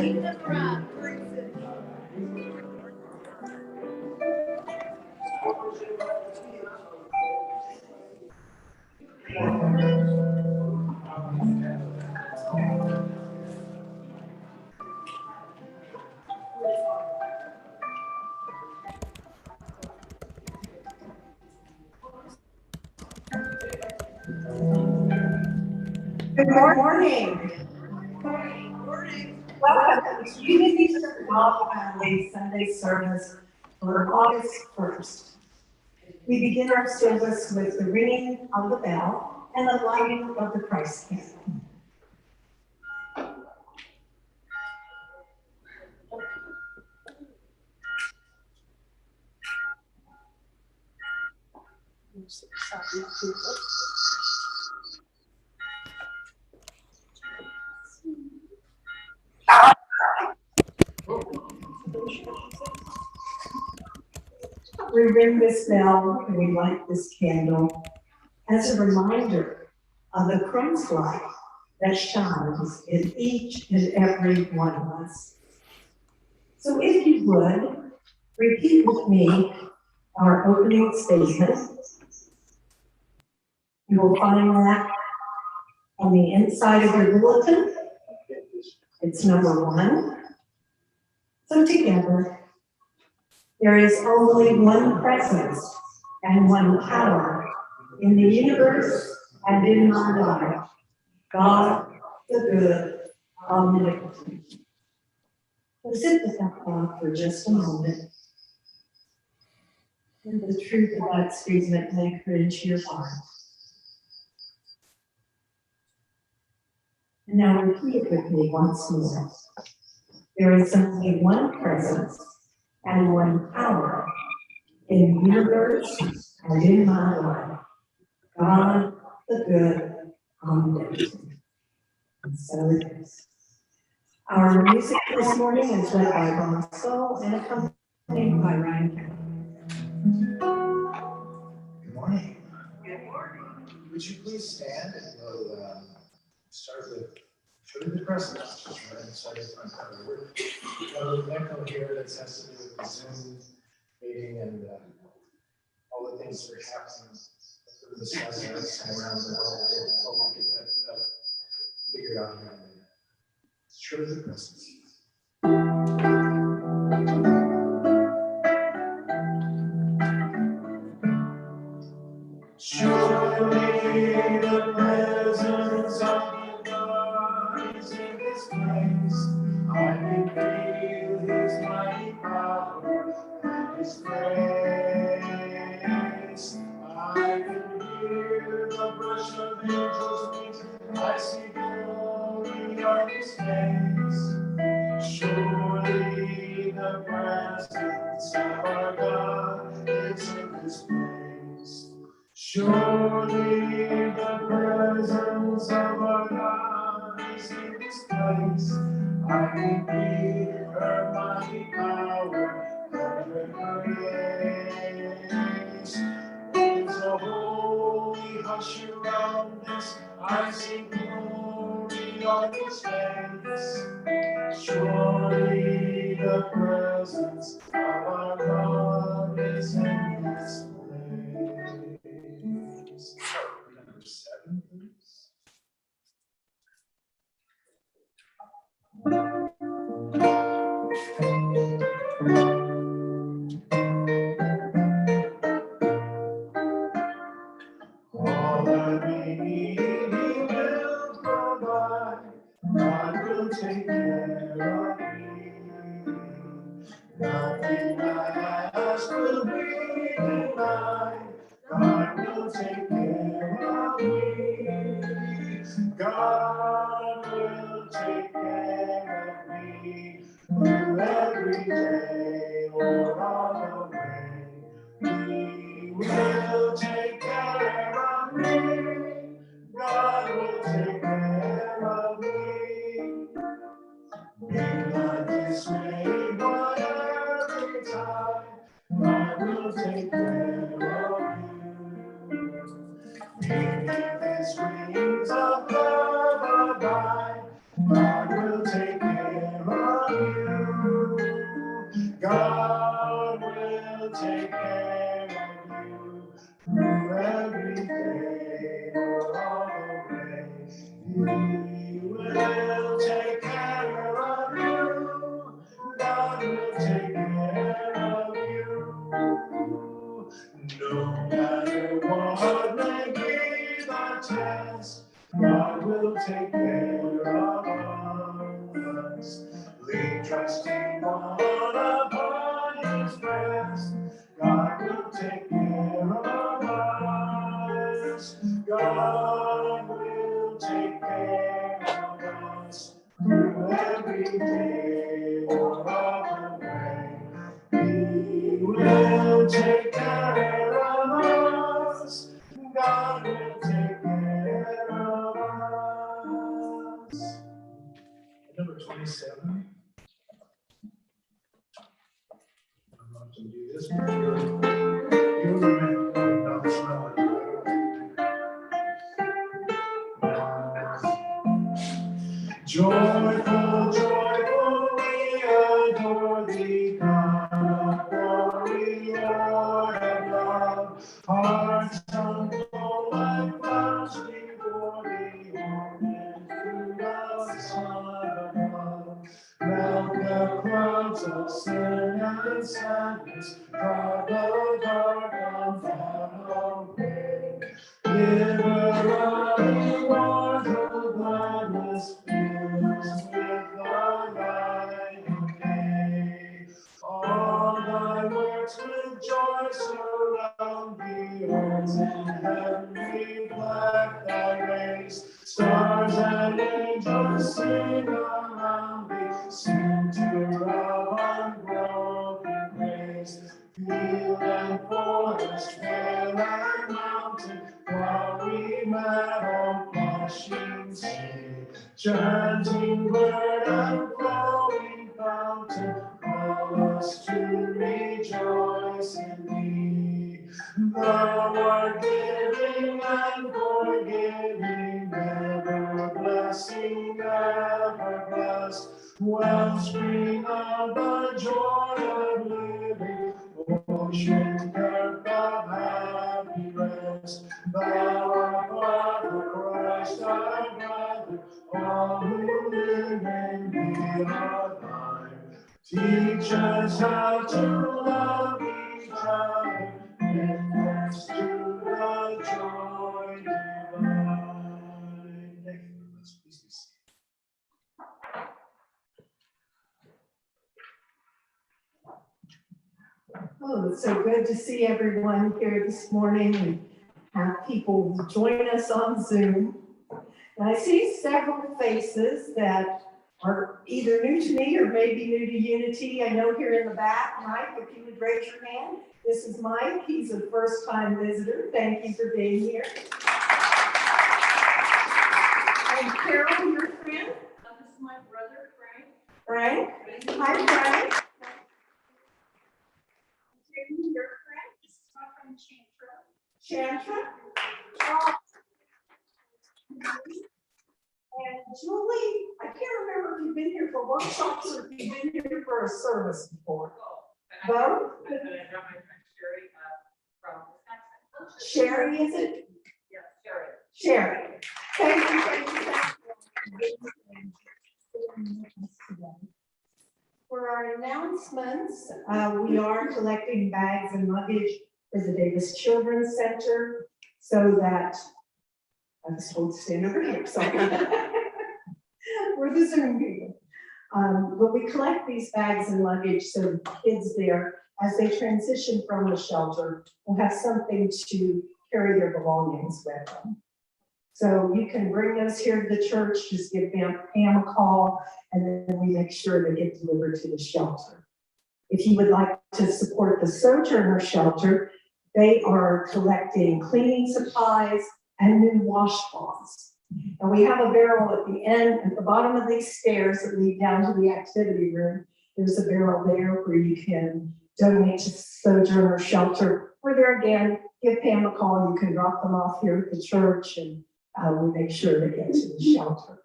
Good morning. Welcome to Unity Small Family Sunday service for August 1st. We begin our service with the ringing of the bell and the lighting of the Christ candle. We ring this bell and we light this candle as a reminder of the Christ light that shines in each and every one of us. So if you would, repeat with me our opening statement. You will find that on the inside of your bulletin. It's number 1. So together, there is only one presence and one power in the universe and in my life, God, the good, omnipotent. So sit with that thought for just a moment, and the truth of that statement may encourage your heart. And now repeat it with me once more. There is only one presence and one power in the universe and in my life, God, the good, omnipotent. And so it is. Our music this morning is led by Ron Stoll and accompanied by Ryan Campbell. Good morning. Good morning. Would you please stand and we'll start with showing the press announcements right inside the front cover. We're an echo here that has to do with the Zoom meeting and all the things that are happening through the satellites and around the world. We'll get that figured out here in a minute. Show the presence. Surely the presence of God is in this place. I can feel His mighty power and His grace. I can hear the brush of angels' wings. I see glory on His face. Surely the presence of our God is in this place. Surely the presence of our God is in this place. I can feel her mighty power and her grace. There's a holy hush around us. I see glory on His face. Surely the presence of our God is in this place. Number 7, please. All that we need, He will provide. God will take care of me. Nothing I ask will be denied. God will take care of me. God will take care of me. Through every day or on the way, He will take care of me. God will take care of me. Be not dismayed by every time. God will take care of you. Beneath His wings of love abide. God will take care of trusting all upon his breast. God will take care of us. God will take care of us through every day of the way. He will take care of us. God will take care of us. Number 27. I'm not to do this, but you're not smelling it. Joyful, joyful, we adore thee, God of glory, Lord of love. Hearts humble like clouds before thee, ornament through the Son above. Melt the clouds of sin and sadness, drive the dark and far away. Giver of immortal gladness, fill us with the light of day. All thy works with joy surround thee, earth and heaven reflect thy rays. Stars and angels sing around thee, center of unbroken grace. Field and forest, vale and mountain, flowery meadow, flashing sea, chanting bird and flowing fountain, call us to rejoice in thee. Thou art giving and forgiving, ever blessing, ever blessed, wellspring of the joy of living, ocean depth of happy rest. Thou art Father, Christ our brother, all who live in thee are thine. Teach us how to love each other, lift us to the joy divine. Thank you. Let's please be seated. Oh, it's so good to see everyone here this morning and have people join us on Zoom. And I see several faces that are either new to me or maybe new to Unity. I know here in the back, Mike, if you would raise your hand. This is Mike. He's a first-time visitor. Thank you for being here. And Carol, your friend? This is my brother, Frank. Frank? Hi, Frank. Your friend? This is my friend Chantra. Chantra? And Julie, I can't remember if you've been here for workshops or if you've been here for a service before. Both? And I brought my friend Sherry from Wisconsin. Sherry, is it? Yeah, Sherry. Sherry. Thank you. For our announcements, we are collecting bags and luggage for the Davis Children's Center so that, I was told to stand over here, sorry. We're the Zoom people. But we collect these bags and luggage so the kids there, as they transition from the shelter, will have something to carry their belongings with them. So you can bring those here to the church, just give Pam a call, and then we make sure they get delivered to the shelter. If you would like to support the Sojourner Shelter, they are collecting cleaning supplies and new washcloths. And we have a barrel at the end, at the bottom of these stairs that lead down to the activity room. There's a barrel there where you can donate to Sojourner Shelter. Or there again, give Pam a call. You can drop them off here at the church and we make sure they get to the shelter.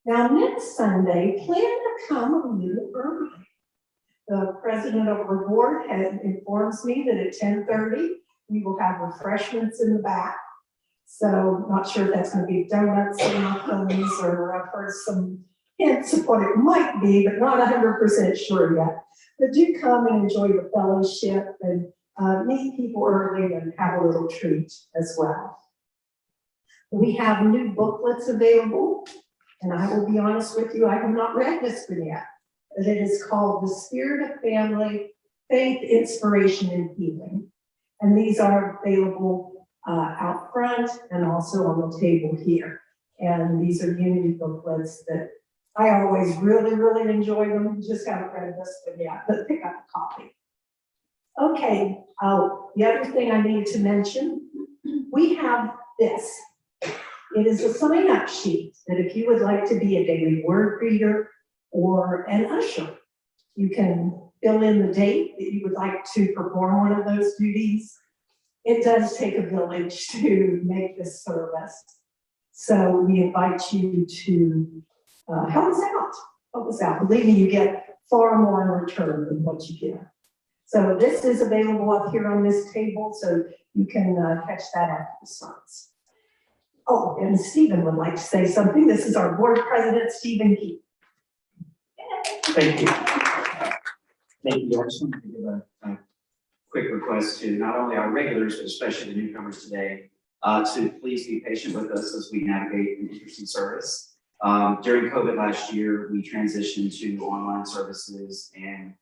Now, next Sunday, plan to come a little early. The president of our board informs me that at 10:30, we will have refreshments in the back. So not sure if that's going to be donuts or muffins, or I've heard some hints of what it might be, but not 100% sure yet. But do come and enjoy the fellowship and meet people early and have a little treat as well. We have new booklets available, and I will be honest with you, I have not read this one yet. that it is called the Spirit of Family, Faith, Inspiration, and Healing. And these are available out front and also on the table here. And these are unity booklets that I always really, really enjoy them. Just haven't read this one yet, but pick up a copy. Okay, the other thing I need to mention, we have this. It is a sign-up sheet that if you would like to be a daily word reader or an usher, you can fill in the date that you would like to perform one of those duties. It does take a village to make this service. So we invite you to help us out. Help us out. Believe me, you get far more in return than what you get. So this is available up here on this table, so you can catch that after the service. Oh, and Stephen would like to say something. This is our board president, Stephen Keith. Thank you. Thank you. I just wanted to give a quick request to not only our regulars, but especially the newcomers today, to please be patient with us as we navigate an interesting service. During COVID last year, we transitioned to online services, and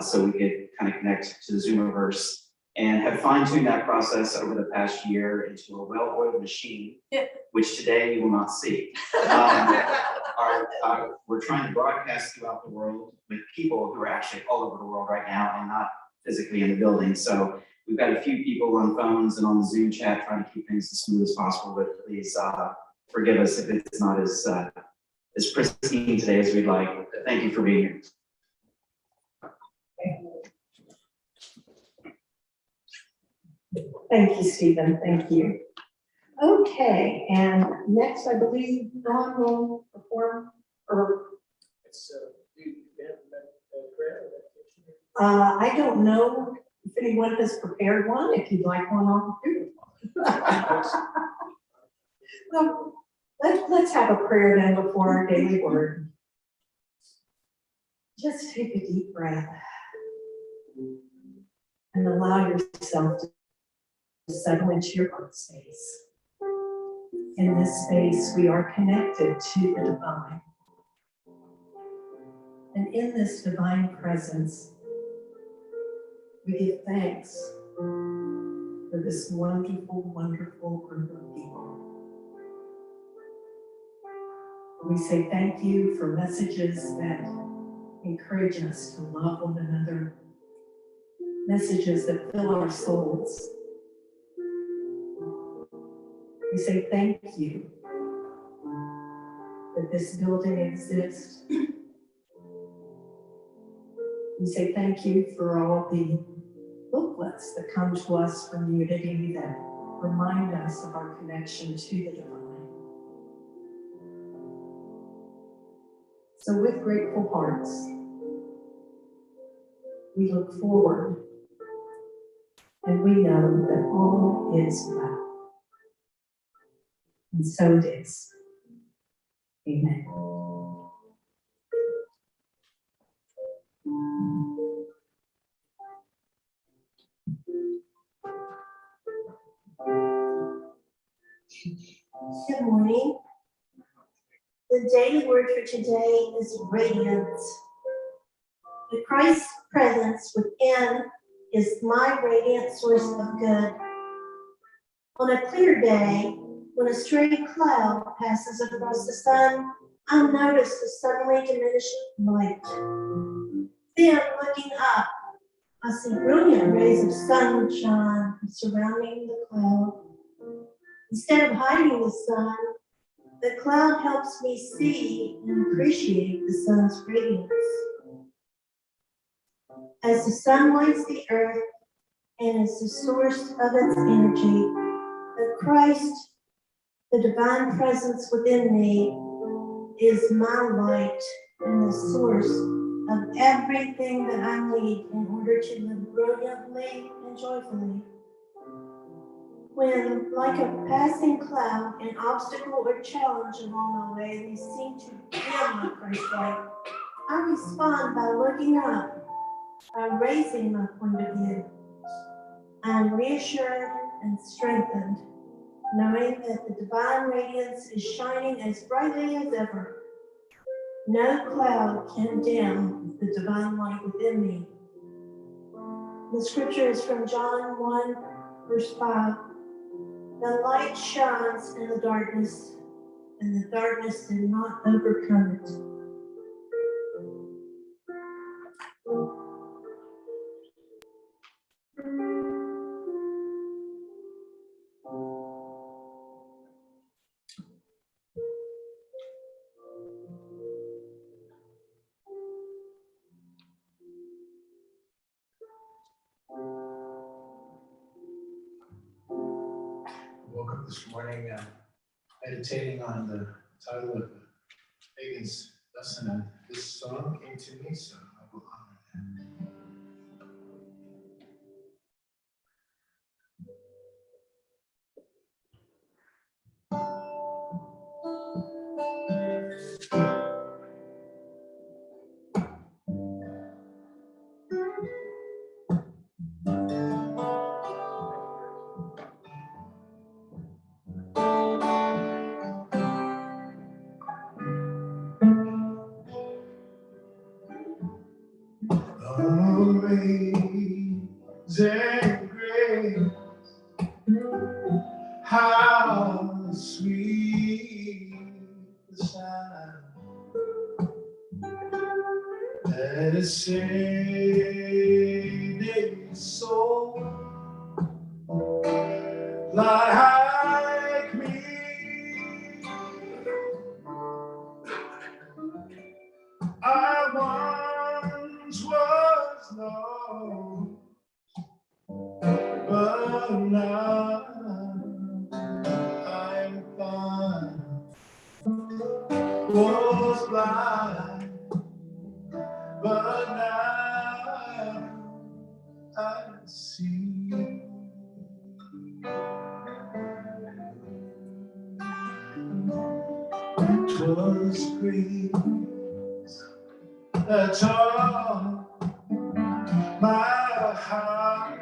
so we could kind of connect to the Zoomiverse, and have fine-tuned that process over the past year into a well-oiled machine, which today you will not see. We're trying to broadcast throughout the world with people who are actually all over the world right now and not physically in the building. So we've got a few people on phones and on the Zoom chat trying to keep things as smooth as possible, but please forgive us if it's not as pristine today as we'd like. Thank you for being here. Thank you, Stephen. Thank you. Okay, and next, I believe Don will perform, or I don't know if anyone has prepared one. If you'd like one, I'll do it. Well, let's have a prayer then before our daily word. Just take a deep breath and allow yourself to settle into your heart space. In this space, we are connected to the divine. And in this divine presence, we give thanks for this wonderful, wonderful group of people. We say thank you for messages that encourage us to love one another, messages that fill our souls. We say thank you that this building exists. We say thank you for all the booklets that come to us from Unity that remind us of our connection to the divine. So with grateful hearts, we look forward and we know that all is well. And so it is. Amen. Good morning. The daily word for today is radiance. The Christ's presence within is my radiant source of good. On a clear day, when a stray cloud passes across the sun, I'll notice the suddenly diminishing light. Then, looking up, I see brilliant rays of sunshine surrounding the cloud. Instead of hiding the sun, the cloud helps me see and appreciate the sun's radiance. As the sun lights the earth and is the source of its energy, the Christ, the divine presence within me, is my light and the source of everything that I need in order to live brilliantly and joyfully. When, like a passing cloud, an obstacle or challenge along my way may seem to dim my Christ light, I respond by looking up, by raising my point of view. I am reassured and strengthened, knowing that the divine radiance is shining as brightly as ever. No cloud can dim the divine light within me. The scripture is from John 1, verse 5. The light shines in the darkness, and the darkness did not overcome it. Woke up this morning meditating on the title of Hagen's lesson, and this song came to me, so I will honor it. Amazing grace, how sweet the sound that saved a soul like me. I once was lost, but now I'm found. Was blind, but now I see. Twas grace that taught my heart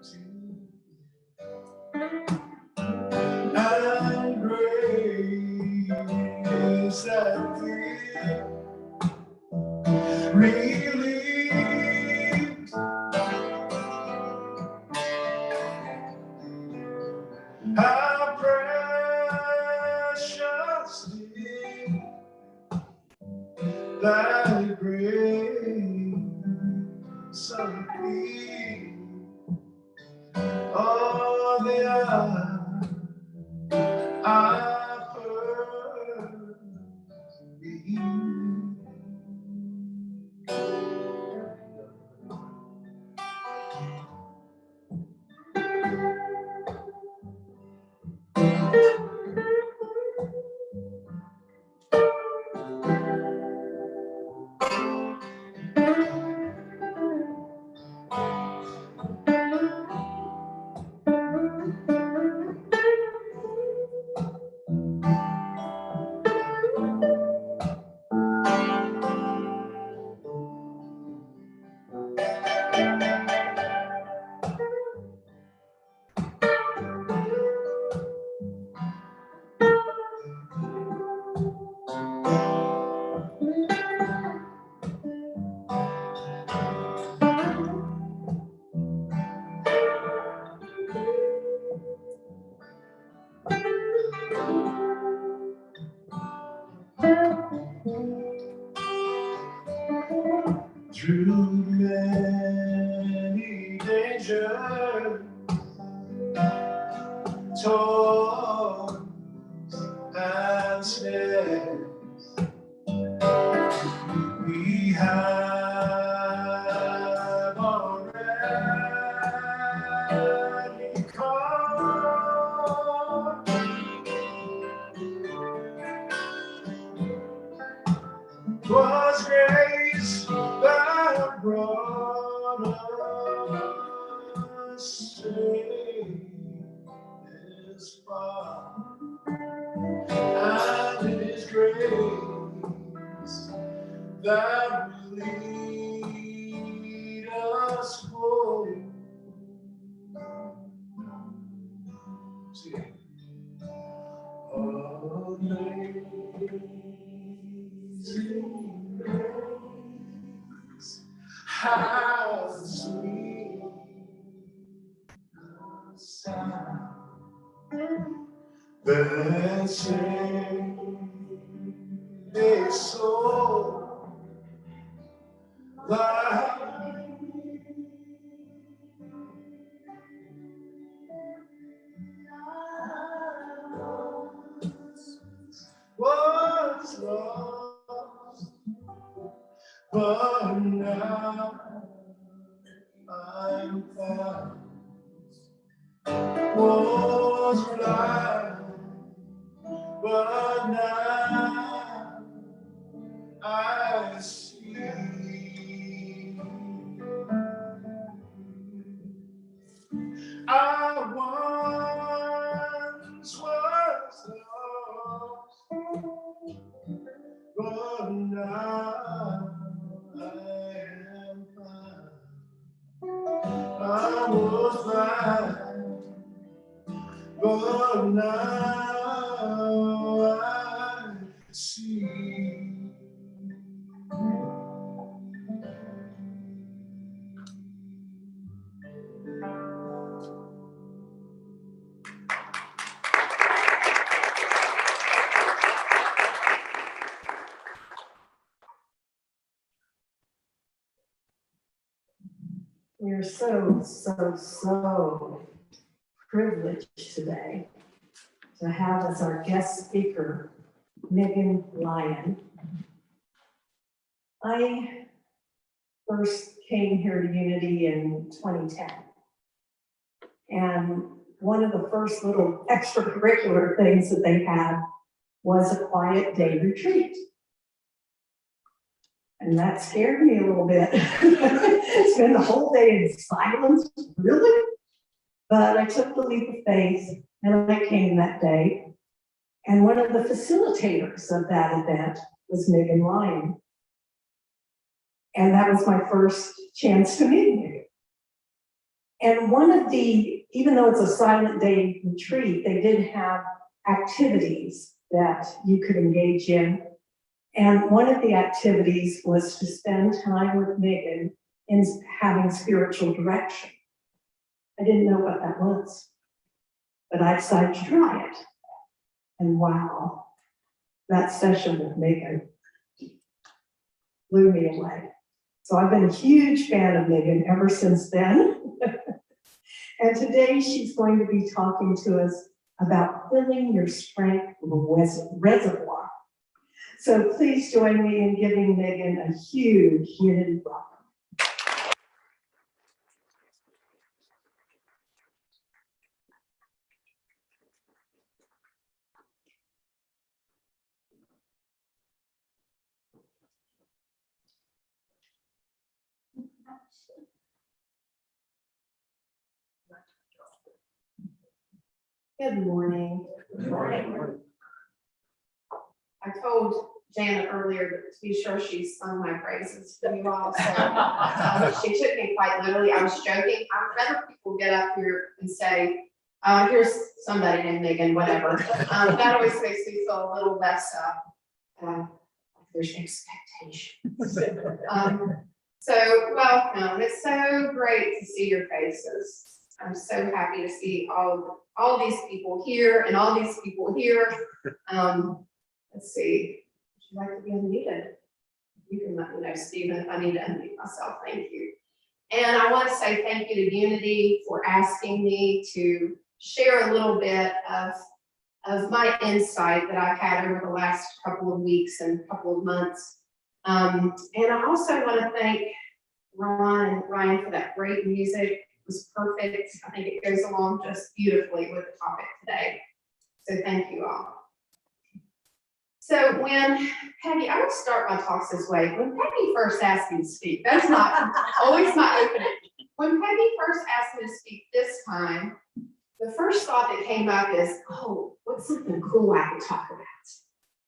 to, and grace that relieves. How precious is thy grace unclean. All the hour I've heard thee. Through many dangers, toils and snares, we have already come. 'Twas grace that brought us safe this far, and it is grace that will lead us home. See. Amazing How sweet the sound that saved a soul like me. Was lost, but now I'm found. Was blind, but now I see. I once was lost, but now I am found. I was blind, but now I see. We're so privileged today to have as our guest speaker, Megan Lyon. I first came here to Unity in 2010. And one of the first little extracurricular things that they had was a quiet day retreat. And that scared me a little bit. Spend the whole day in silence, really? But I took the leap of faith and I came that day. And one of the facilitators of that event was Megan Lyon. And that was my first chance to meet Megan. And one of the, even though it's a silent day retreat, they did have activities that you could engage in. And one of the activities was to spend time with Megan in having spiritual direction. I didn't know what that was, but I decided to try it. And wow, that session with Megan blew me away. So I've been a huge fan of Megan ever since then. And today she's going to be talking to us about filling your strength reservoir. So please join me in giving Megan a huge Unity welcome. Good morning. Good morning. I told Janet earlier to be sure she sung my praises for you all, so she took me quite literally. I was joking. I'd rather people get up here and say, here's somebody named Megan, whatever. That always makes me feel a little less, there's expectations. So welcome. It's so great to see your faces. I'm so happy to see all these people here and all these people here. Let's see. Would you like to be unmuted? You can let me know, Stephen, if I need to unmute myself. Thank you. And I want to say thank you to Unity for asking me to share a little bit of my insight that I've had over the last couple of weeks and couple of months. And I also want to thank Ron and Ryan for that great music. It was perfect. I think it goes along just beautifully with the topic today. So thank you all. So when Peggy, I would start my talks this way. When Peggy first asked me to speak, that's not always my opening. When Peggy first asked me to speak this time, the first thought that came up is, oh, what's something cool I can talk about?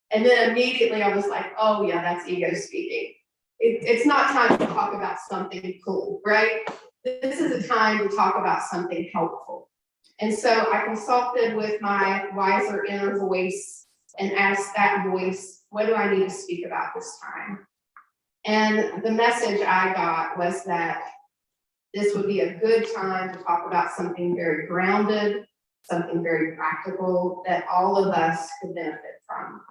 And then immediately I was like, oh yeah, that's ego speaking. It's not time to talk about something cool, right? This is a time to talk about something helpful. And so I consulted with my wiser inner voice and asked that voice, what do I need to speak about this time? And the message I got was that this would be a good time to talk about something very grounded, something very practical that all of us could benefit from.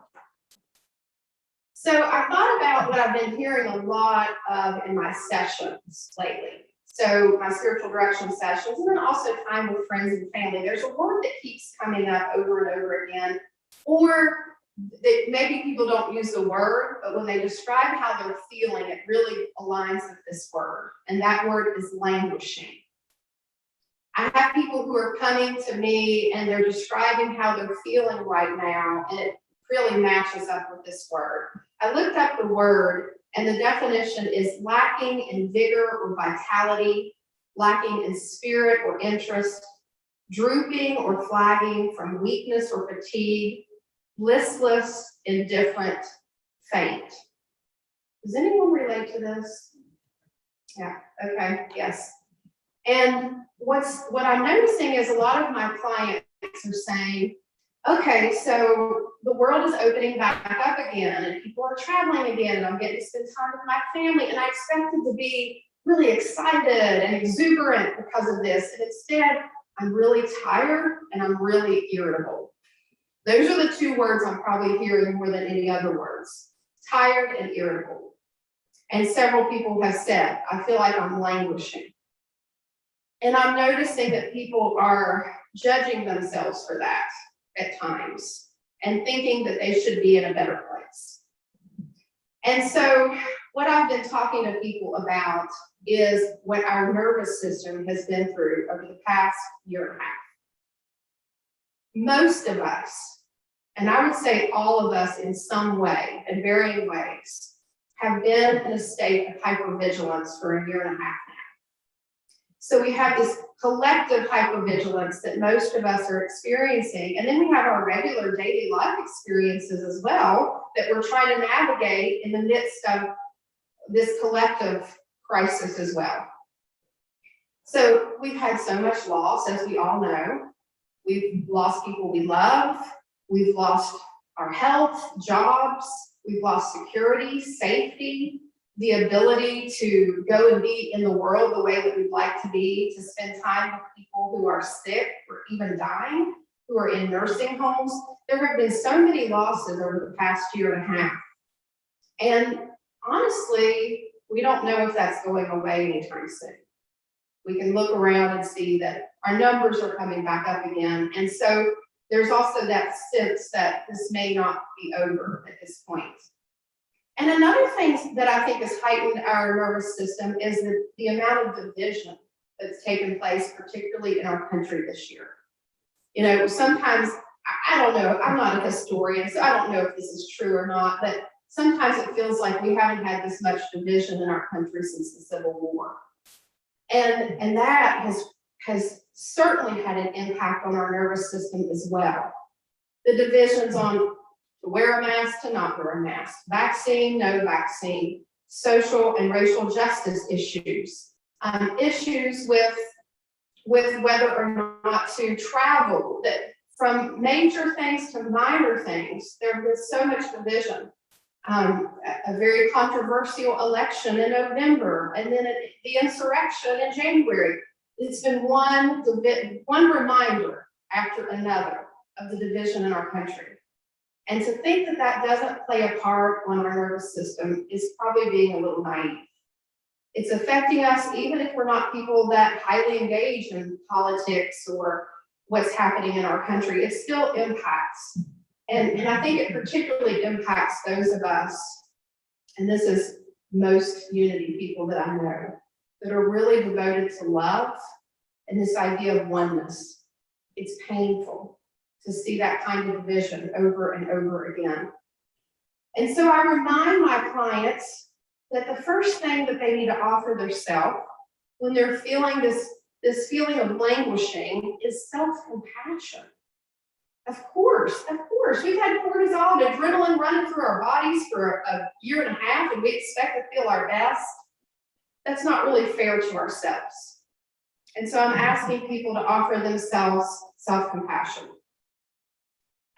So I thought about what I've been hearing a lot of in my sessions lately. So my spiritual direction sessions, and then also time with friends and family. There's a word that keeps coming up over and over again, or that maybe people don't use the word, but when they describe how they're feeling, it really aligns with this word. And that word is languishing. I have people who are coming to me and they're describing how they're feeling right now, and it really matches up with this word. I looked up the word, and the definition is lacking in vigor or vitality, lacking in spirit or interest, drooping or flagging from weakness or fatigue, listless, indifferent, faint. Does anyone relate to this? Yeah, okay, yes. And what I'm noticing is a lot of my clients are saying, okay, so the world is opening back up again, and people are traveling again, and I'm getting to spend time with my family, and I expected to be really excited and exuberant because of this, and instead, I'm really tired and I'm really irritable. Those are the two words I'm probably hearing more than any other words, tired and irritable. And several people have said, I feel like I'm languishing. And I'm noticing that people are judging themselves for that at times and thinking that they should be in a better place. And so what I've been talking to people about is what our nervous system has been through over the past year and a half. Most of us, and I would say all of us in some way, in varying ways, have been in a state of hypervigilance for a year and a half now. So we have this collective hypervigilance that most of us are experiencing, and then we have our regular daily life experiences as well that we're trying to navigate in the midst of this collective crisis as well. So we've had so much loss, as we all know. We've lost people we love. We've lost our health, jobs. We've lost security, safety, the ability to go and be in the world the way that we'd like to be, to spend time with people who are sick or even dying, who are in nursing homes. There have been so many losses over the past year and a half. And honestly, we don't know if that's going away anytime soon. We can look around and see that our numbers are coming back up again. And so there's also that sense that this may not be over at this point. And another thing that I think has heightened our nervous system is the amount of division that's taken place, particularly in our country this year. You know, sometimes, I don't know, I'm not a historian, so I don't know if this is true or not, but sometimes it feels like we haven't had this much division in our country since the Civil War. And that has certainly had an impact on our nervous system as well. The divisions on to wear a mask, to not wear a mask, vaccine, no vaccine, social and racial justice issues, issues with whether or not to travel, that from major things to minor things, there has been so much division. A very controversial election in November, and then the insurrection in January. It's been one reminder after another of the division in our country. And to think that that doesn't play a part on our nervous system is probably being a little naive. It's affecting us even if we're not people that highly engage in politics or what's happening in our country. It still impacts. And I think it particularly impacts those of us, and this is most Unity people that I know, that are really devoted to love and this idea of oneness. It's painful to see that kind of division over and over again. And so I remind my clients that the first thing that they need to offer themselves when they're feeling this feeling of languishing is self-compassion. Of course, we've had cortisol and adrenaline running through our bodies for a year and a half, and we expect to feel our best. That's not really fair to ourselves. And so I'm asking people to offer themselves self-compassion.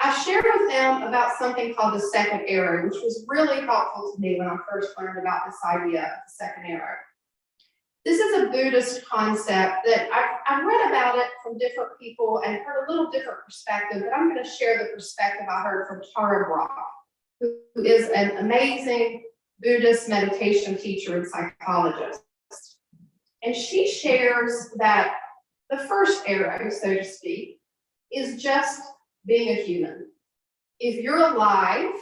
I shared with them about something called the second arrow, which was really helpful to me when I first learned about this idea of the second arrow. This is a Buddhist concept that I've read about it from different people and heard a little different perspective, but I'm going to share the perspective I heard from Tara Brach, who is an amazing Buddhist meditation teacher and psychologist. And she shares that the first arrow, so to speak, is just being a human. If you're alive,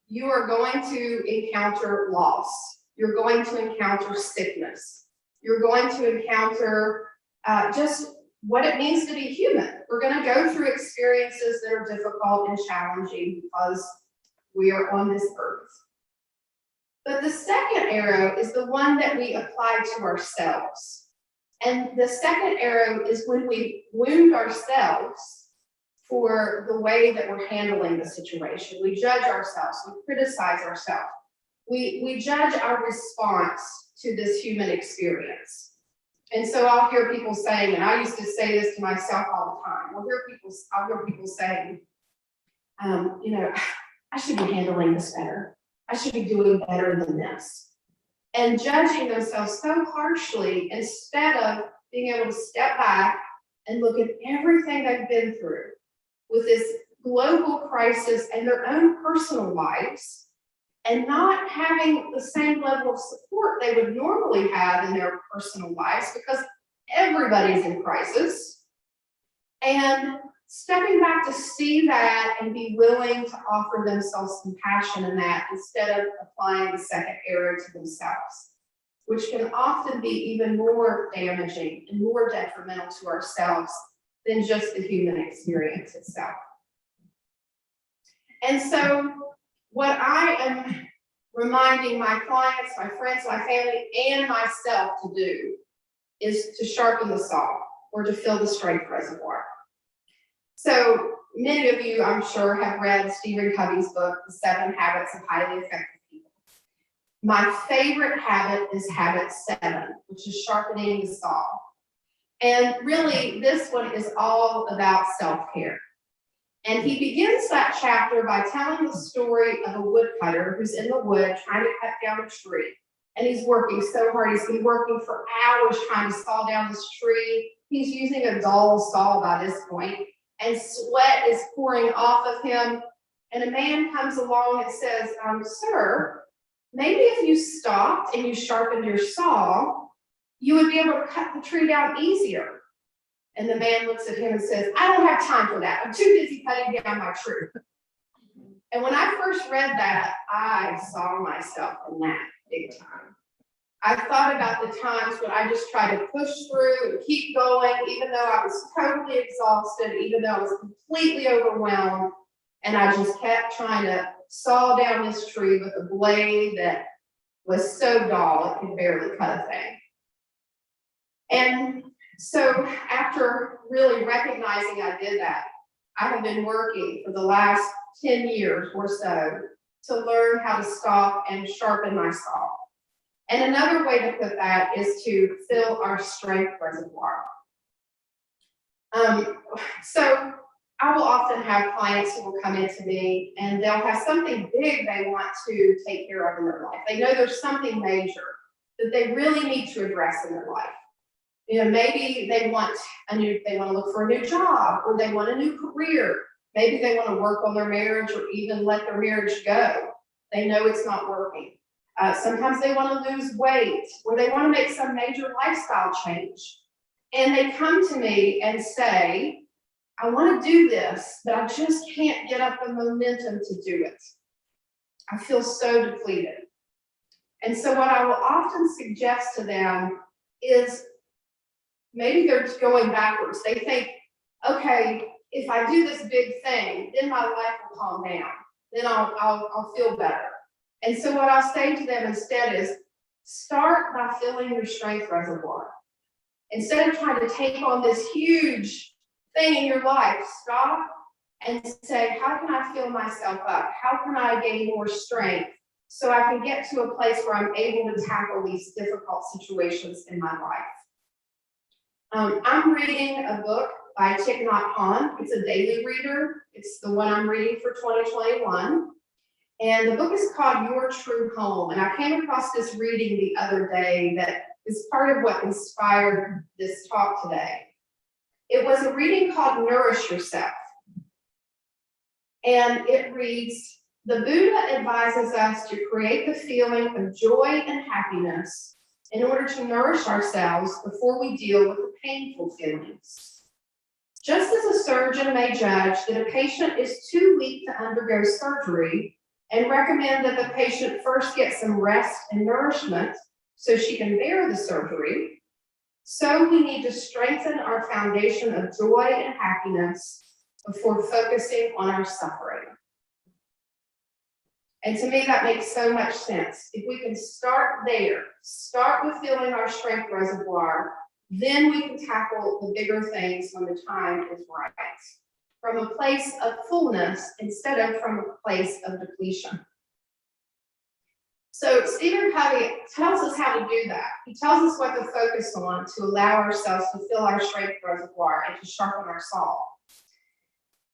you are going to encounter loss. You're going to encounter sickness. You're going to encounter just what it means to be human. We're going to go through experiences that are difficult and challenging because we are on this earth. But the second arrow is the one that we apply to ourselves. And the second arrow is when we wound ourselves for the way that we're handling the situation. We judge ourselves, we criticize ourselves. We judge our response to this human experience. And so I'll hear people saying, and I used to say this to myself all the time, I'll hear people saying, you know, I should be handling this better. I should be doing better than this. And judging themselves so harshly instead of being able to step back and look at everything they've been through with this global crisis and their own personal lives, and not having the same level of support they would normally have in their personal lives because everybody's in crisis. And stepping back to see that and be willing to offer themselves compassion in that instead of applying the second arrow to themselves, which can often be even more damaging and more detrimental to ourselves than just the human experience itself. And so what I am reminding my clients, my friends, my family, and myself to do is to sharpen the saw or to fill the strength reservoir. So many of you, I'm sure, have read Stephen Covey's book, The 7 Habits of Highly Effective People. My favorite habit is habit 7, which is sharpening the saw. And really, this one is all about self-care. And he begins that chapter by telling the story of a woodcutter who's in the wood trying to cut down a tree. And he's working so hard. He's been working for hours trying to saw down this tree. He's using a dull saw by this point, and sweat is pouring off of him. And a man comes along and says, sir, maybe if you stopped and you sharpened your saw, you would be able to cut the tree down easier. And the man looks at him and says, I don't have time for that. I'm too busy cutting down my tree. And when I first read that, I saw myself in that big time. I thought about the times when I just tried to push through and keep going, even though I was totally exhausted, even though I was completely overwhelmed. And I just kept trying to saw down this tree with a blade that was so dull it could barely cut a thing. And so after really recognizing I did that, I have been working for the last 10 years or so to learn how to stop and sharpen my saw. And another way to put that is to fill our strength reservoir. So I will often have clients who will come into me and they'll have something big they want to take care of in their life. They know there's something major that they really need to address in their life. You know, maybe they want to look for a new job, or they want a new career. Maybe they want to work on their marriage or even let their marriage go. They know it's not working. Sometimes they want to lose weight, or they want to make some major lifestyle change. And they come to me and say, I want to do this, but I just can't get up the momentum to do it. I feel so depleted. And so what I will often suggest to them is maybe they're just going backwards. They think, okay, if I do this big thing, then my life will calm down. Then I'll feel better. And so what I'll say to them instead is, start by filling your strength reservoir. Instead of trying to take on this huge thing in your life, stop and say, how can I fill myself up? How can I gain more strength so I can get to a place where I'm able to tackle these difficult situations in my life? I'm reading a book by Thich Nhat Hanh. It's a daily reader. It's the one I'm reading for 2021. And the book is called Your True Home. And I came across this reading the other day that is part of what inspired this talk today. It was a reading called Nourish Yourself. And it reads, the Buddha advises us to create the feeling of joy and happiness in order to nourish ourselves before we deal with the painful feelings. Just as a surgeon may judge that a patient is too weak to undergo surgery and recommend that the patient first get some rest and nourishment so she can bear the surgery, so we need to strengthen our foundation of joy and happiness before focusing on our suffering. And to me, that makes so much sense. If we can start there, start with filling our strength reservoir, then we can tackle the bigger things when the time is right, from a place of fullness instead of from a place of depletion. So Stephen Covey tells us how to do that. He tells us what to focus on to allow ourselves to fill our strength reservoir and to sharpen our saw.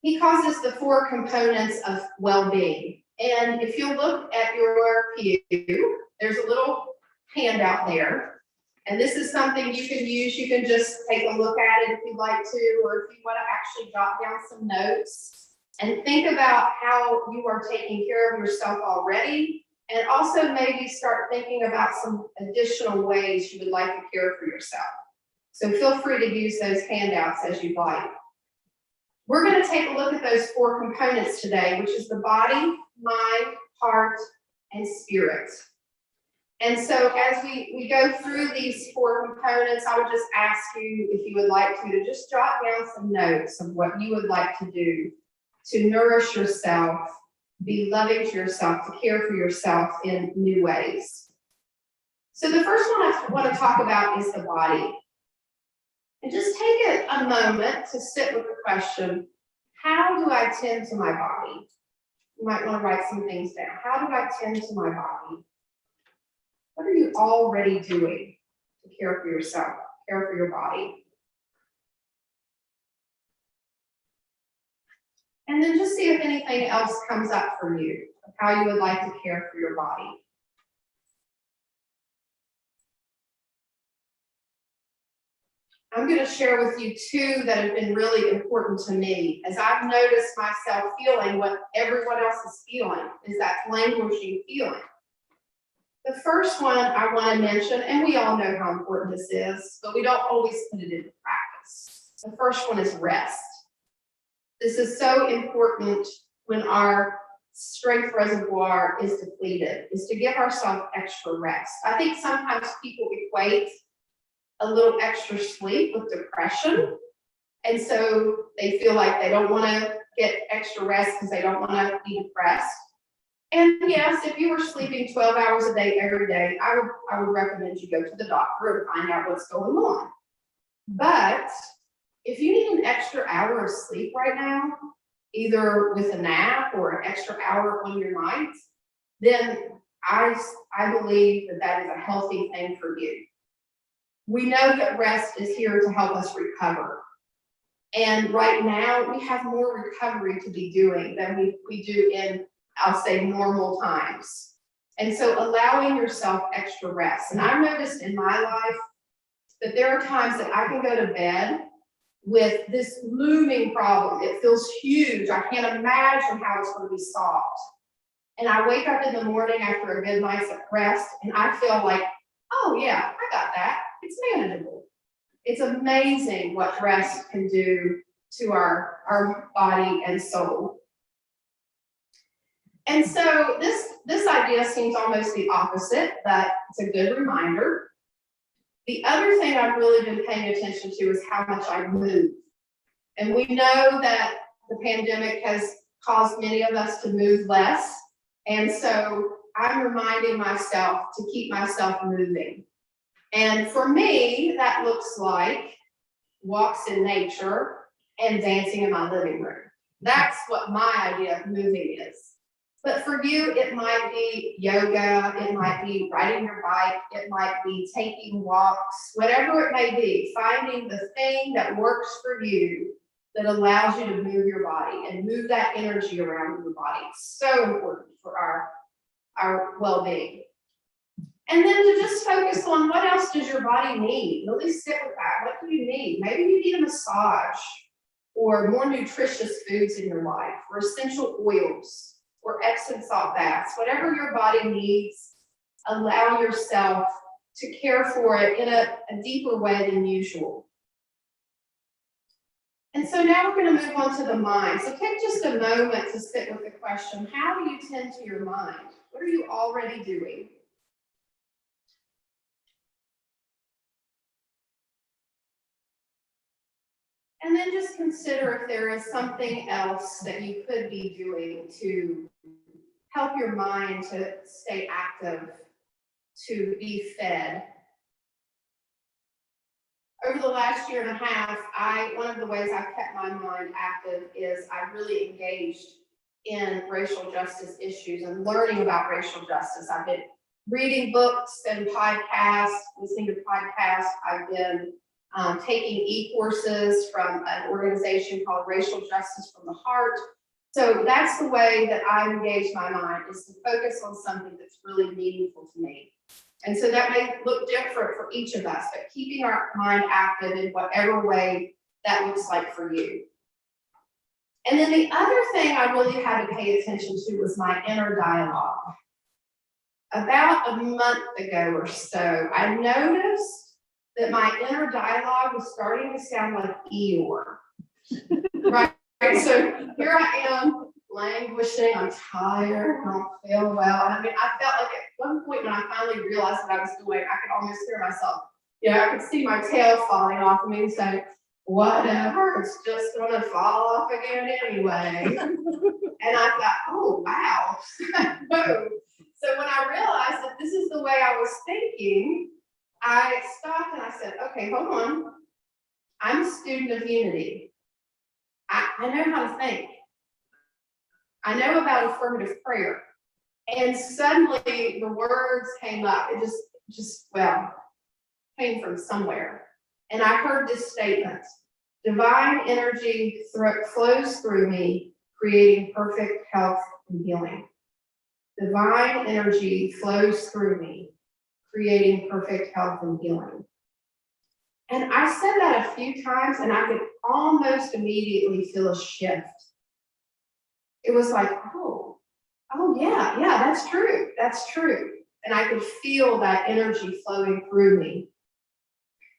He calls this the 4 components of well-being. And if you look at your pew, there's a little handout there. And this is something you can use. You can just take a look at it if you'd like to, or if you want to actually jot down some notes and think about how you are taking care of yourself already. And also maybe start thinking about some additional ways you would like to care for yourself. So feel free to use those handouts as you'd like. We're going to take a look at those 4 components today, which is the body, mind, heart, and spirit. And so as we go through these 4 components, I would just ask you, if you would like to just jot down some notes of what you would like to do to nourish yourself, be loving to yourself, to care for yourself in new ways. So the first one I want to talk about is the body. And just take a moment to sit with the question, how do I tend to my body? You might want to write some things down. How do I tend to my body? What are you already doing to care for yourself, care for your body? And then just see if anything else comes up for you, of how you would like to care for your body. I'm going to share with you 2 that have been really important to me, as I've noticed myself feeling what everyone else is feeling, is that languishing feeling. The first one I want to mention, and we all know how important this is, but we don't always put it into practice. The first one is rest. This is so important when our strength reservoir is depleted, is to give ourselves extra rest. I think sometimes people equate a little extra sleep with depression. And so they feel like they don't want to get extra rest because they don't want to be depressed. And yes, if you were sleeping 12 hours a day every day, I would recommend you go to the doctor and find out what's going on. But if you need an extra hour of sleep right now, either with a nap or an extra hour on your night, then I believe that is a healthy thing for you. We know that rest is here to help us recover. And right now, we have more recovery to be doing than we do in, I'll say, normal times. And so allowing yourself extra rest. And I've noticed in my life that there are times that I can go to bed with this looming problem. It feels huge. I can't imagine how it's going to be solved. And I wake up in the morning after a good night's rest, and I feel like, oh yeah, I got that. It's manageable. It's amazing what rest can do to our body and soul. And so this idea seems almost the opposite, but it's a good reminder. The other thing I've really been paying attention to is how much I move. And we know that the pandemic has caused many of us to move less. And so I'm reminding myself to keep myself moving. And for me, that looks like walks in nature and dancing in my living room. That's what my idea of moving is. But for you, it might be yoga, it might be riding your bike, it might be taking walks, whatever it may be, finding the thing that works for you that allows you to move your body and move that energy around in your body. It's so important for our well-being. And then to just focus on what else does your body need? Really sit with that. What do you need? Maybe you need a massage or more nutritious foods in your life, or essential oils, or Epsom salt baths, whatever your body needs, allow yourself to care for it in a deeper way than usual. And so now we're going to move on to the mind. So take just a moment to sit with the question, how do you tend to your mind? What are you already doing? And then just consider if there is something else that you could be doing to help your mind to stay active, to be fed. Over the last year and a half, one of the ways I've kept my mind active is I've really engaged in racial justice issues and learning about racial justice. I've been reading books and podcasts, listening to podcasts. I've been taking e-courses from an organization called Racial Justice from the Heart. So that's the way that I engage my mind, is to focus on something that's really meaningful to me. And so that may look different for each of us, but keeping our mind active in whatever way that looks like for you. And then the other thing I really had to pay attention to was my inner dialogue. About a month ago or so, I noticed that my inner dialogue was starting to sound like Eeyore. Right? So here I am, languishing, I'm tired, I don't feel well. And I mean, I felt like at one point when I finally realized what I was doing, I could almost hear myself, I could see my tail falling off of me and saying, whatever, it's just gonna fall off again anyway. And I thought, oh, wow. So when I realized that this is the way I was thinking, I stopped and I said, okay, hold on. I'm a student of unity. I know how to think. I know about affirmative prayer. And suddenly the words came up. It just came from somewhere. And I heard this statement: divine energy flows through me, creating perfect health and healing. Divine energy flows through me, creating perfect health and healing. And I said that a few times, and I could almost immediately feel a shift. It was like, oh yeah, that's true. And I could feel that energy flowing through me.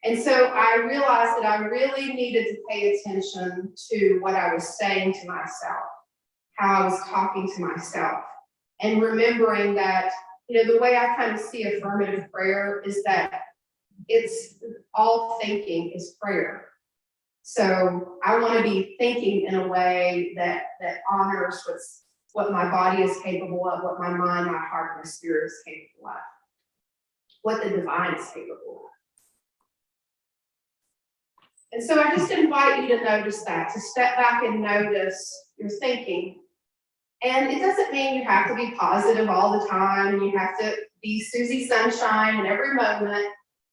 And so I realized that I really needed to pay attention to what I was saying to myself, how I was talking to myself, and remembering that, the way I kind of see affirmative prayer is that it's all thinking is prayer. So I want to be thinking in a way that honors what my body is capable of, what my mind, my heart, and my spirit is capable of, what the divine is capable of. And so I just invite you to notice that, to step back and notice your thinking. And it doesn't mean you have to be positive all the time and you have to be Susie Sunshine in every moment,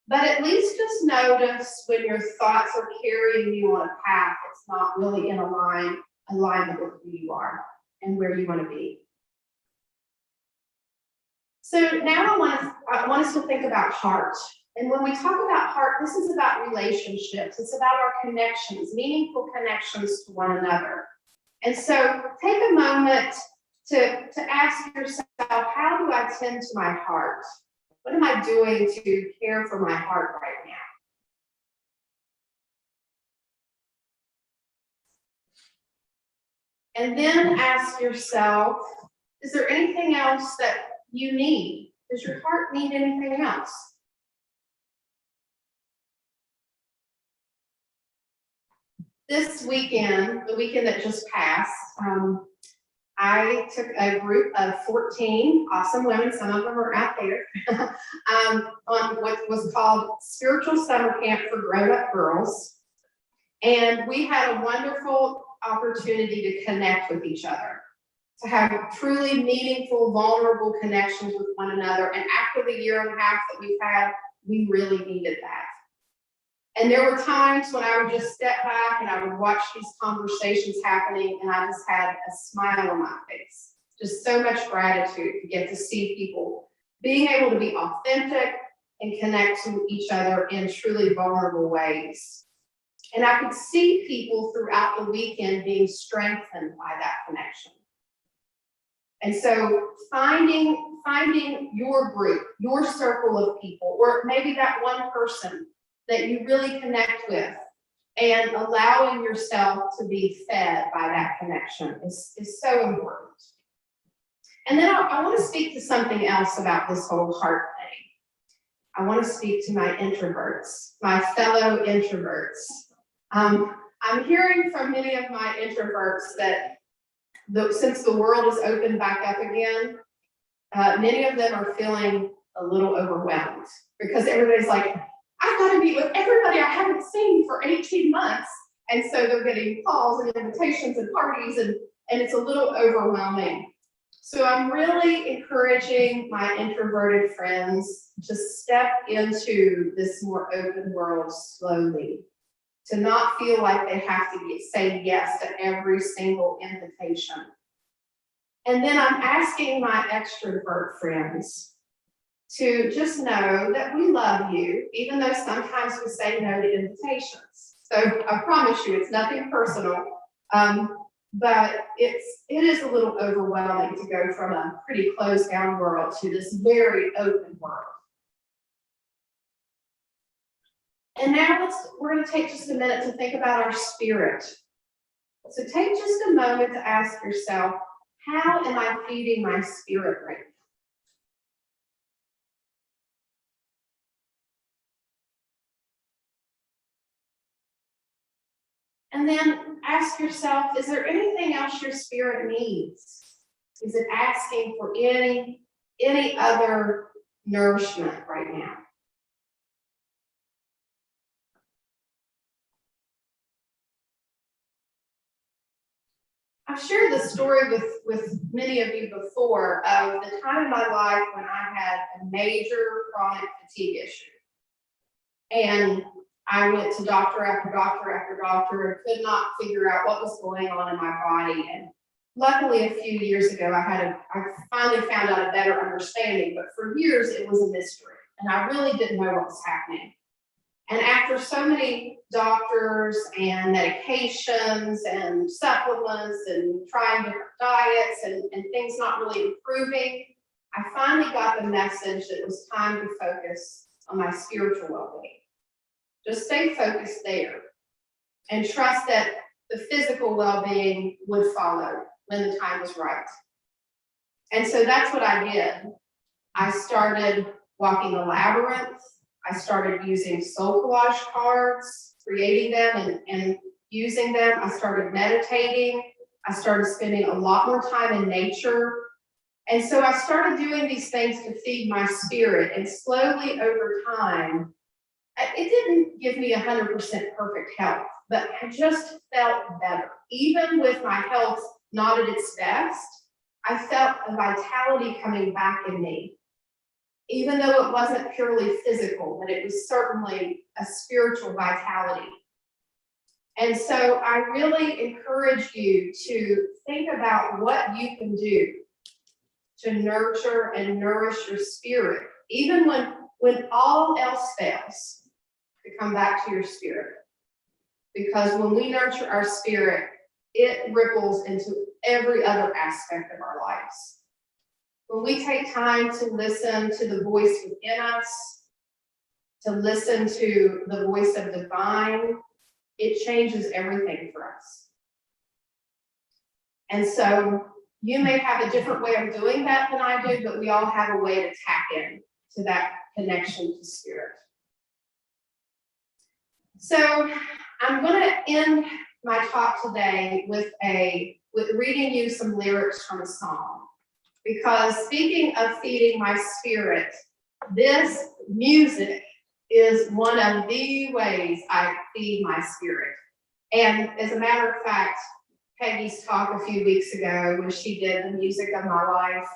but at least just notice when your thoughts are carrying you on a path that's not really in alignment with who you are and where you want to be. So now I want us to think about heart. And when we talk about heart, this is about relationships. It's about our connections, meaningful connections to one another. And so take a moment to ask yourself, how do I tend to my heart? What am I doing to care for my heart right now? And then ask yourself, is there anything else that you need? Does your heart need anything else? This weekend, the weekend that just passed, I took a group of 14 awesome women, some of them are out there, on what was called Spiritual Summer Camp for Grown-Up Girls. And we had a wonderful opportunity to connect with each other. to have truly meaningful, vulnerable connections with one another. And after the year and a half that we've had, we really needed that. And there were times when I would just step back and I would watch these conversations happening, and I just had a smile on my face. Just so much gratitude to get to see people being able to be authentic and connect to each other in truly vulnerable ways. And I could see people throughout the weekend being strengthened by that connection. And so finding your group, your circle of people, or maybe that one person that you really connect with, and allowing yourself to be fed by that connection is so important. And then I want to speak to something else about this whole heart thing. I want to speak to my introverts, my fellow introverts. I'm hearing from many of my introverts that since the world is opened back up again, many of them are feeling a little overwhelmed because everybody's like, I've got to be with everybody I haven't seen for 18 months. And so they're getting calls and invitations and parties, and it's a little overwhelming. So I'm really encouraging my introverted friends to step into this more open world slowly, to not feel like they have to say yes to every single invitation. And then I'm asking my extrovert friends to just know that we love you, even though sometimes we say no to invitations. So I promise you, it's nothing personal, but it is a little overwhelming to go from a pretty closed down world to this very open world. And now we're going to take just a minute to think about our spirit. So take just a moment to ask yourself, how am I feeding my spirit right now? And then ask yourself, is there anything else your spirit needs? Is it asking for any other nourishment right now? I've shared this story with many of you before of the time in my life when I had a major chronic fatigue issue. And I went to doctor after doctor after doctor and could not figure out what was going on in my body. And luckily, a few years ago, I finally found out a better understanding, but for years it was a mystery. And I really didn't know what was happening. And after so many doctors and medications and supplements and trying different diets and things not really improving, I finally got the message that it was time to focus on my spiritual well-being. Just stay focused there and trust that the physical well-being would follow when the time was right. And so that's what I did. I started walking the labyrinth. I started using soul collage cards, creating them and using them. I started meditating. I started spending a lot more time in nature. And so I started doing these things to feed my spirit, and slowly over time, it didn't give me 100% perfect health, but I just felt better. Even with my health not at its best, I felt a vitality coming back in me. Even though it wasn't purely physical, but it was certainly a spiritual vitality. And so I really encourage you to think about what you can do to nurture and nourish your spirit, even when all else fails, to come back to your spirit. Because when we nurture our spirit, it ripples into every other aspect of our lives. When we take time to listen to the voice within us, to listen to the voice of the divine, it changes everything for us. And so you may have a different way of doing that than I do, but we all have a way to tap in to that connection to spirit. So I'm going to end my talk today with reading you some lyrics from a song. Because speaking of feeding my spirit, this music is one of the ways I feed my spirit. And as a matter of fact, Peggy's talk a few weeks ago when she did the music of my life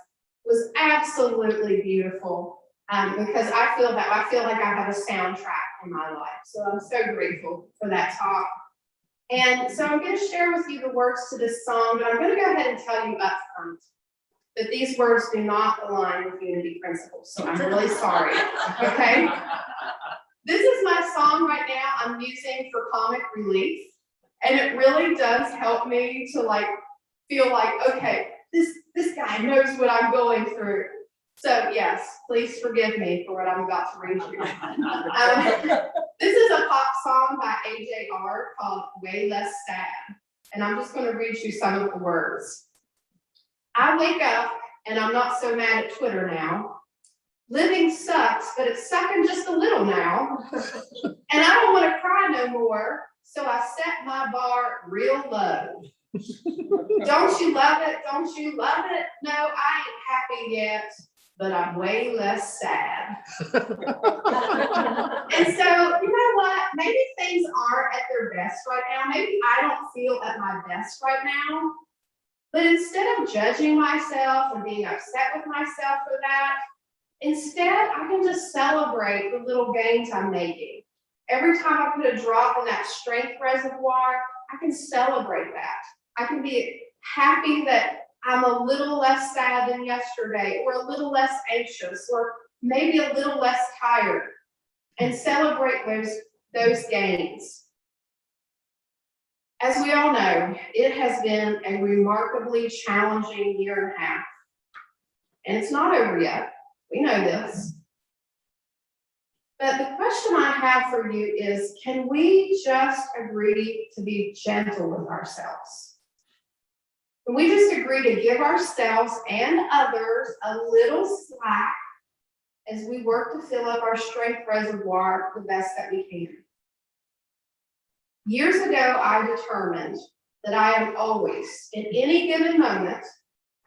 was absolutely beautiful. Because I feel like I have a soundtrack in my life. So I'm so grateful for that talk. And so I'm going to share with you the words to this song, but I'm going to go ahead and tell you up front that these words do not align with unity principles. So I'm really sorry. Okay? This is my song right now I'm using for comic relief. And it really does help me to like feel like, okay, this guy knows what I'm going through. So yes, please forgive me for what I'm about to read you. This is a pop song by AJR called Way Less Sad. And I'm just going to read you some of the words. I wake up and I'm not so mad at Twitter now. Living sucks, but it's sucking just a little now. And I don't want to cry no more, so I set my bar real low. Don't you love it? Don't you love it? No, I ain't happy yet, but I'm way less sad. And so, you know what? Maybe things aren't at their best right now. Maybe I don't feel at my best right now. But instead of judging myself and being upset with myself for that, instead, I can just celebrate the little gains I'm making. Every time I put a drop in that strength reservoir, I can celebrate that. I can be happy that I'm a little less sad than yesterday, or a little less anxious, or maybe a little less tired, and celebrate those gains. As we all know, it has been a remarkably challenging year and a half. And it's not over yet. We know this. But the question I have for you is, can we just agree to be gentle with ourselves? Can we just agree to give ourselves and others a little slack as we work to fill up our strength reservoir the best that we can? Years ago, I determined that I am always, in any given moment,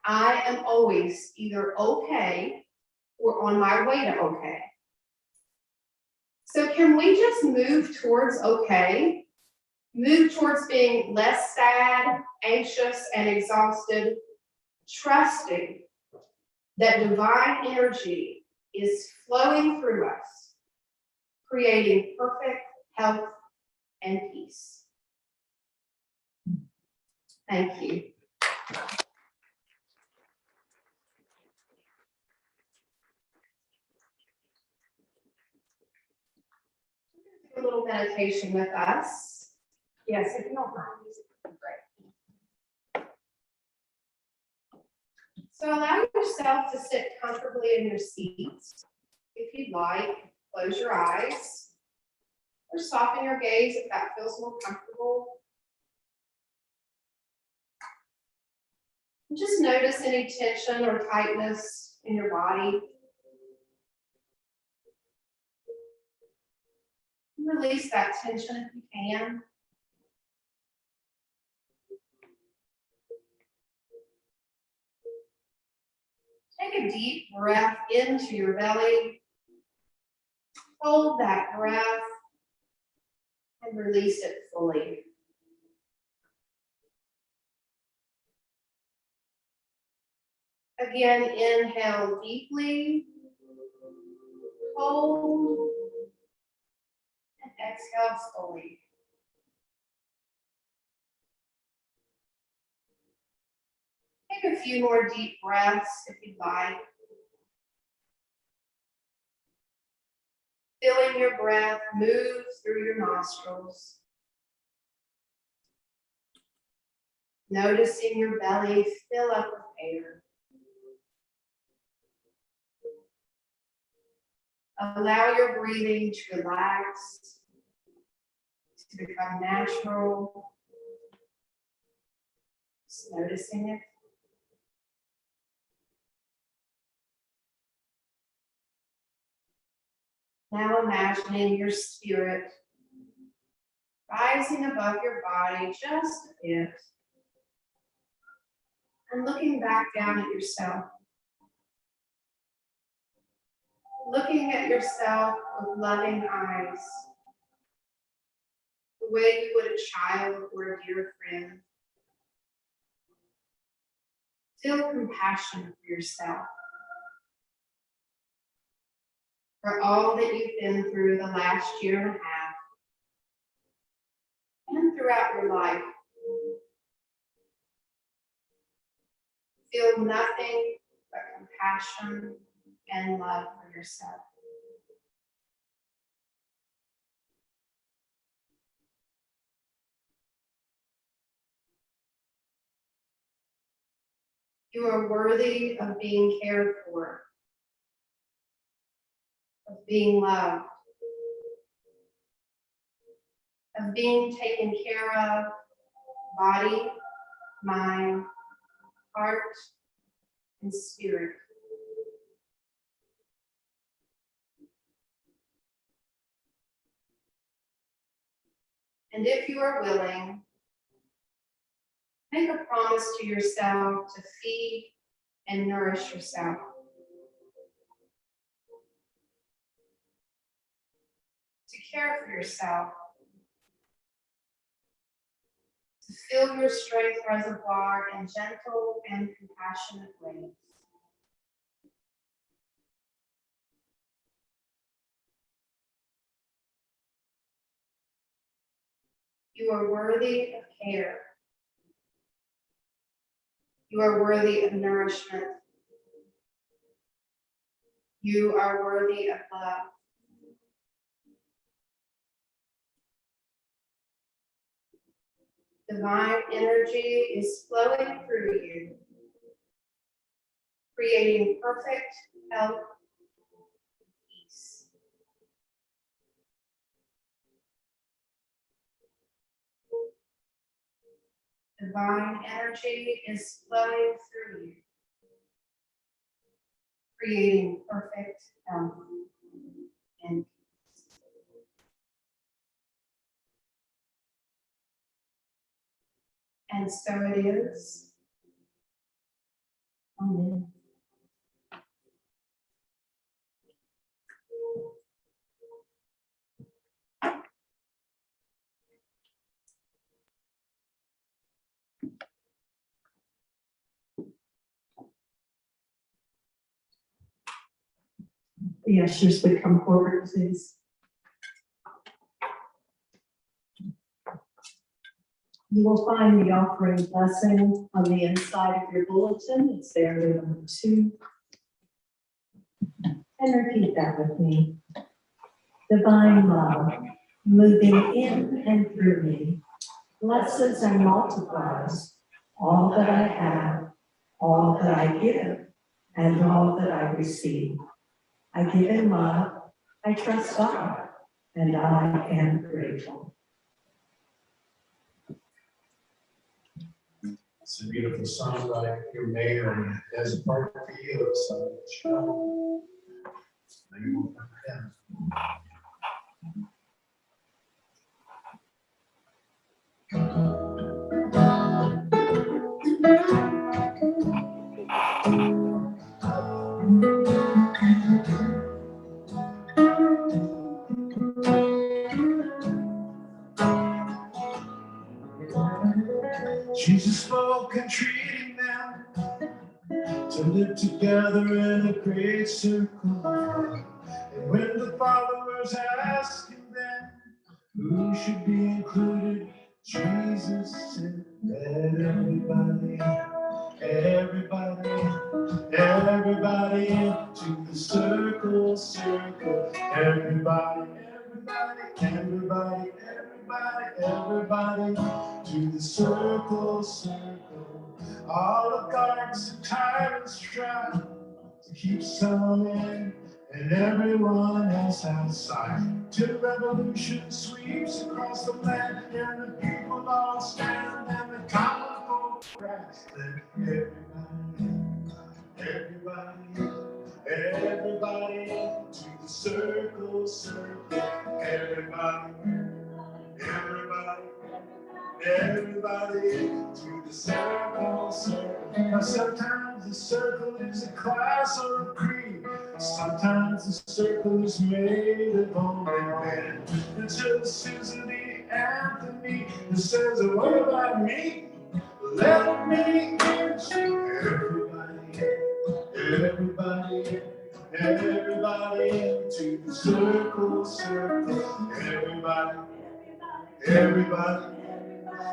I am always either okay or on my way to okay. So can we just move towards okay? Move towards being less sad, anxious, and exhausted, trusting that divine energy is flowing through us, creating perfect health and peace. Thank you. A little meditation with us. Yes, if you don't mind, music would be great. So allow yourself to sit comfortably in your seat. If you'd like, close your eyes or soften your gaze if that feels more comfortable. And just notice any tension or tightness in your body. Release that tension if you can. Take a deep breath into your belly. Hold that breath and release it fully. Again, inhale deeply. Hold. And exhale slowly. Take a few more deep breaths if you'd like. Feeling your breath move through your nostrils. Noticing your belly fill up with air. Allow your breathing to relax, to become natural. Just noticing it. Now imagining your spirit rising above your body just a bit and looking back down at yourself. Looking at yourself with loving eyes, the way you would a child or a dear friend. Feel compassion for yourself, for all that you've been through the last year and a half, and throughout your life. Feel nothing but compassion and love for yourself. You are worthy of being cared for, of being loved, of being taken care of, body, mind, heart, and spirit. And if you are willing, make a promise to yourself to feed and nourish yourself. To care for yourself. To fill your strength reservoir in gentle and compassionate ways. You are worthy of care. You are worthy of nourishment. You are worthy of love. Divine energy is flowing through you, creating perfect health and peace. Divine energy is flowing through you, creating perfect health and peace. And so it is. Amen. The ushers would come forward, please. You will find the offering blessing on the inside of your bulletin. It's there, number 2. And repeat that with me. Divine love, moving in and through me, blesses and multiplies all that I have, all that I give, and all that I receive. I give in love, I trust God, and I am grateful. It's a beautiful song by your mayor, and as a part for you, so sure. Now you won't remember them. Jesus spoke and treating them to live together in a great circle. And when the followers asked him then who should be included, Jesus said, everybody, everybody into the circle, circle. Everybody, everybody to the circle, circle. Oligarchs and tyrants try to keep some in and everyone else outside. Till revolution sweeps across the land and the people all stand and the common folk cries. Everybody to the circle, circle. Everybody to the circle, circle. Now sometimes the circle is a class or a creed. Sometimes the circle is made of only men. Until Susan B. Anthony who says, what about me? Let me into everybody. Everybody, everybody into the circle, circle. Everybody, everybody,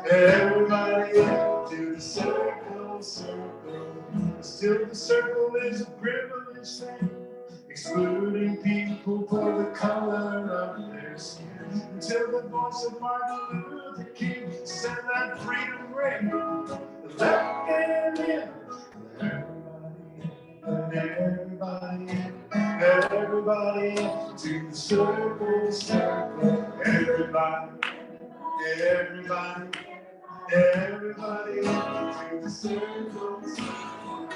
everybody into the circle, circle. Still the circle is a privileged thing, excluding people for the color of their skin. Until the voice of Martin Luther King said that freedom ring, let them in. Everybody, everybody to the circle, circle. Everybody, everybody, everybody to the circle, circle.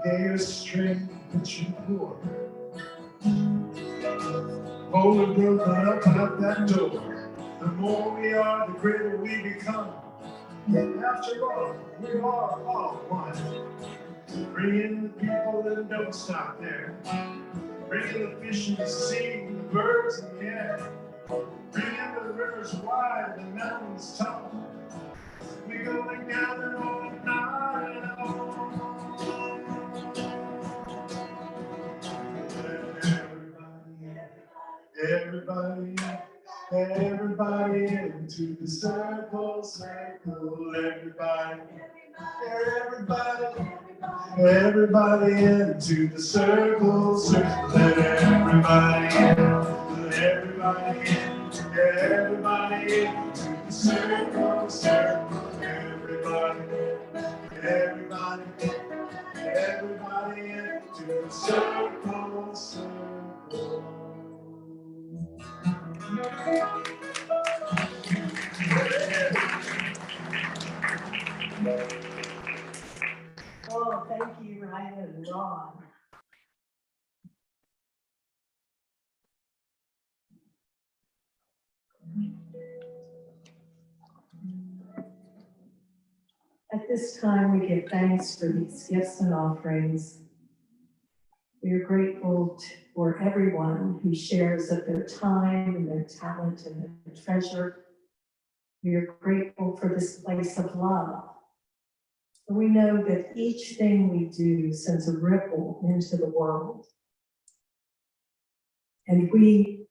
There's strength that you pour. Holy broken up out that door. The more we are, the greater we become. After all, we are all one. Bring in the people and don't stop there. Bring in the fish in the sea, the birds in the air. Bring in the rivers wide, the mountains tall. We go together all night long. Everybody, everybody into the circle, circle. Everybody, everybody, everybody into the circle, circle. Let everybody in, let everybody in, everybody into the circle, circle. Everybody, everybody, everybody into the circle, circle. Oh, thank you, Ryan and Ron. At this time, we give thanks for these gifts and offerings. We are grateful for everyone who shares of their time and their talent and their treasure. We are grateful for this place of love. And we know that each thing we do sends a ripple into the world. And we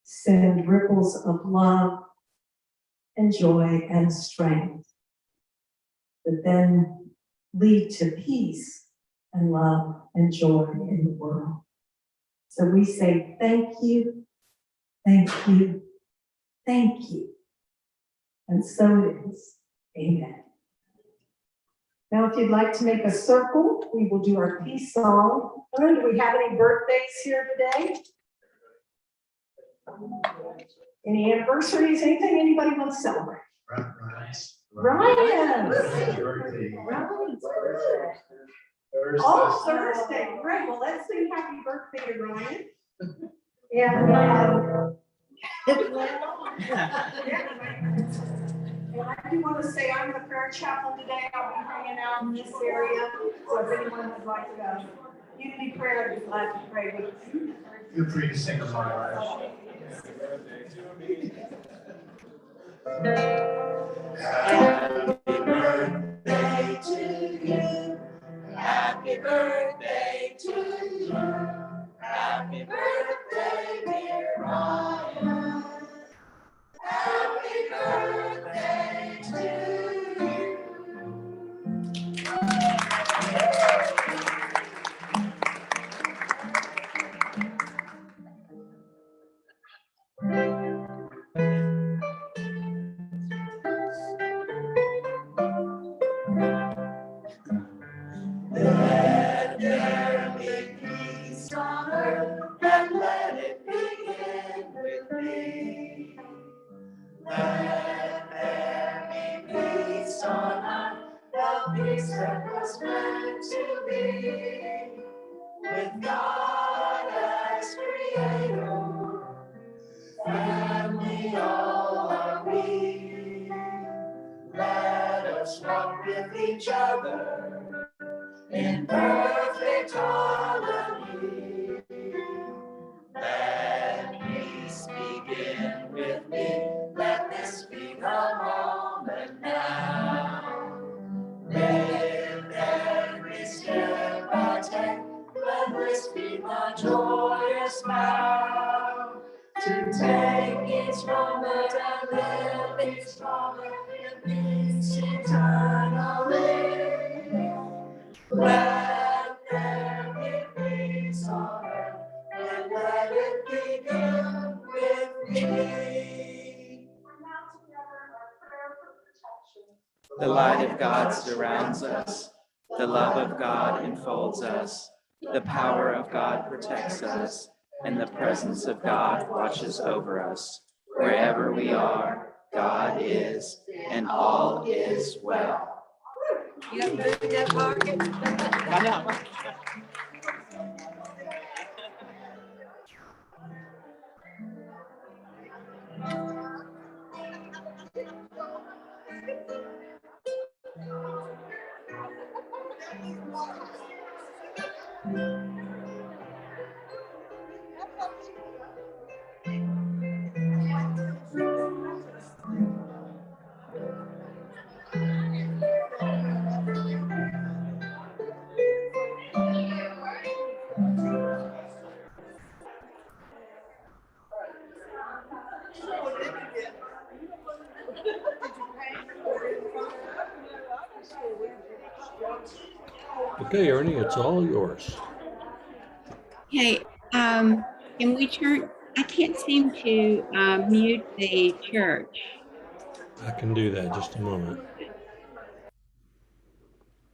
send ripples of love and joy and strength that then lead to peace and love and joy in the world. So we say thank you, thank you, thank you. And so it is. Amen. Now, if you'd like to make a circle, we will do our peace song. Do we have any birthdays here today? Any anniversaries? Anything anybody wants to celebrate? Ryan. Ryan's birthday. Oh, Thursday. Great. Well, let's sing happy birthday to Ryan. And I do want to say I'm the prayer chaplain today. I'll be hanging out in this area. So if anyone would like to unity prayer, I'd be glad to pray with you. Feel free to sing along. Happy birthday to you. Happy birthday to you. Happy birthday, dear Ryan. Happy birthday to you. Let there be peace on earth and Creator. Family all are we. Let us walk with each other in perfect harmony. Let peace begin with me. Let this be the moment now. With every step I take, let this be my joyous vow. To take each moment and live each moment in peace eternally. Let there be peace on earth, and let it begin with me. The light of God surrounds us. The love of God enfolds us. The power of God protects us. And the presence of God watches over us. Wherever we are, God is, and all is well. You got food in that pocket? I know. Okay, Ernie, it's all yours. Hey, can we turn, I can't seem to mute the church. I can do that just a moment.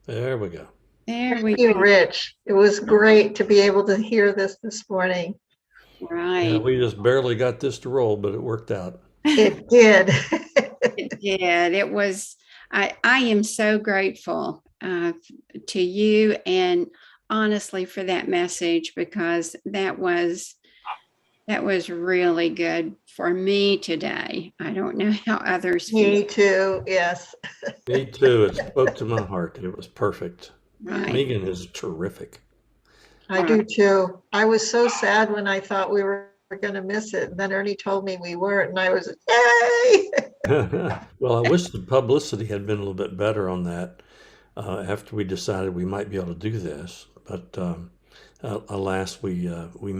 There we go. There we Thank you, go. Rich. It was great to be able to hear this morning. Yeah, Right, we just barely got this to roll, but it worked out. It did. it did. It was, I am so grateful to you and honestly for that message, because that was really good for me today. I don't know how others Me feel. too, yes. Me too. It spoke to my heart. It was perfect. Right. Megan is terrific. I do too. I was so sad when I thought we were going to miss it. And then Ernie told me we weren't, and I was, yay! Well, I wish the publicity had been a little bit better on that after we decided we might be able to do this. But alas, we